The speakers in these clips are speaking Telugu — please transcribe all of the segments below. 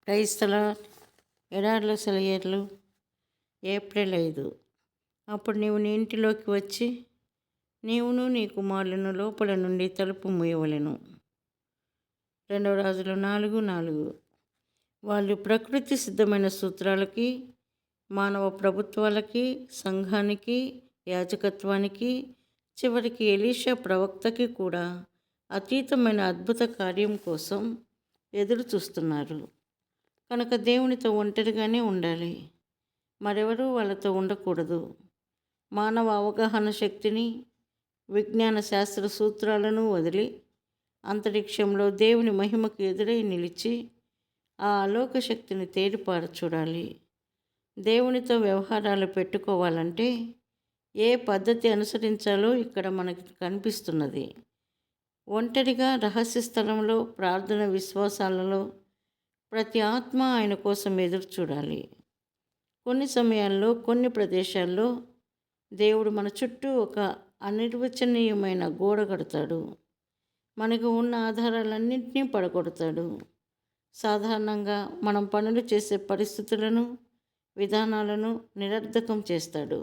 క్రైస్తల ఎడార్ల సెలయేర్లు ఏప్రిల్ 5. అప్పుడు నీవు నీ ఇంటిలోకి వచ్చి నీవును నీ కుమారులను లోపల నుండి తలుపు మూయవలెను. 2 రాజులు 4:4. వాళ్ళు ప్రకృతి సిద్ధమైన సూత్రాలకి, మానవ ప్రభుత్వాలకి, సంఘానికి, యాజకత్వానికి, చివరికి ఎలీషా ప్రవక్తకి కూడా అతీతమైన అద్భుత కార్యం కోసం ఎదురు చూస్తున్నారు. కనుక దేవునితో ఒంటరిగానే ఉండాలి. మరెవరూ వాళ్ళతో ఉండకూడదు. మానవ అవగాహన శక్తిని, విజ్ఞాన శాస్త్ర సూత్రాలను వదిలి అంతరిక్షంలో దేవుని మహిమకు ఎదురై నిలిచి ఆ అలోక శక్తిని తేరిపార చూడాలి. దేవునితో వ్యవహారాలు పెట్టుకోవాలంటే ఏ పద్ధతి అనుసరించాలో ఇక్కడ మనకి కనిపిస్తున్నది. ఒంటరిగా రహస్య స్థలంలో ప్రార్థన విశ్వాసాలలో ప్రతి ఆత్మ ఆయన కోసం ఎదురు చూడాలి. కొన్ని సమయాల్లో, కొన్ని ప్రదేశాల్లో దేవుడు మన చుట్టూ ఒక అనిర్వచనీయమైన గోడ కడతాడు. మనకు ఉన్న ఆధారాలన్నింటినీ పడగొడతాడు. సాధారణంగా మనం పనులు చేసే పరిస్థితులను, విధానాలను నిరర్ధకం చేస్తాడు.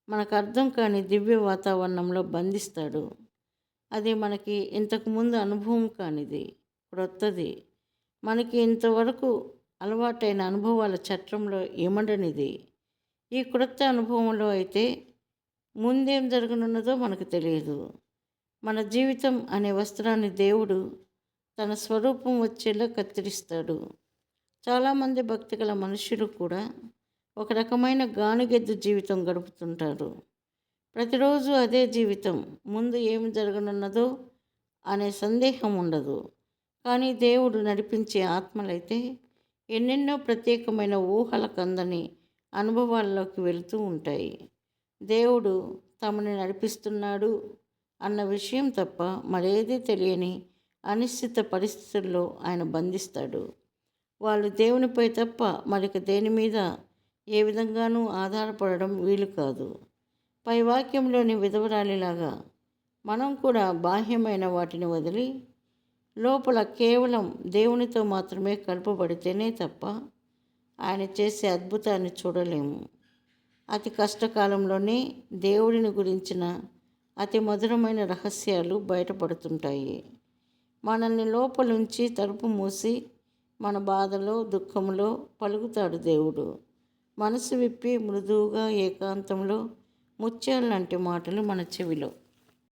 మనకు అర్థం కాని దివ్య వాతావరణంలో బంధిస్తాడు. అది మనకి ఇంతకుముందు అనుభవం కానిది, క్రొత్తది. మనకి ఇంతవరకు అలవాటైన అనుభవాల చట్రంలో ఇమడనిది. ఈ క్రొత్త అనుభవంలో అయితే ముందేం జరగనున్నదో మనకు తెలియదు. మన జీవితం అనే వస్త్రాన్ని దేవుడు తన స్వరూపం వచ్చేలా కత్తిరిస్తాడు. చాలామంది భక్తిగల మనుషులు కూడా ఒక రకమైన గానుగెద్దు జీవితం గడుపుతుంటారు. ప్రతిరోజు అదే జీవితం. ముందు ఏమి జరగనున్నదో అనే సందేహం ఉండదు. కానీ దేవుడు నడిపించే ఆత్మలైతే ఎన్నెన్నో ప్రత్యేకమైన ఊహల కందని అనుభవాల్లోకి వెళుతూ ఉంటాయి. దేవుడు తమని నడిపిస్తున్నాడు అన్న విషయం తప్ప మరేదీ తెలియని అనిశ్చిత పరిస్థితుల్లో ఆయన బంధిస్తాడు. వాళ్ళు దేవునిపై తప్ప మరిక దేని మీద ఏ విధంగానూ ఆధారపడడం వీలు కాదు. పై వాక్యంలోని విధవరాలిలాగా మనం కూడా బాహ్యమైన వాటిని వదిలి లోపల కేవలం దేవునితో మాత్రమే కలుపబడితేనే తప్ప ఆయన చేసే అద్భుతాన్ని చూడలేము. అతి కష్టకాలంలోనే దేవుడిని గురించిన అతి మధురమైన రహస్యాలు బయటపడుతుంటాయి. మనల్ని లోపలుంచి తలుపు మూసి మన బాధలో, దుఃఖంలో పలుకుతాడు దేవుడు. మనసు విప్పి మృదువుగా ఏకాంతంలో ముత్యాలు లాంటి మాటలు మన చెవిలో.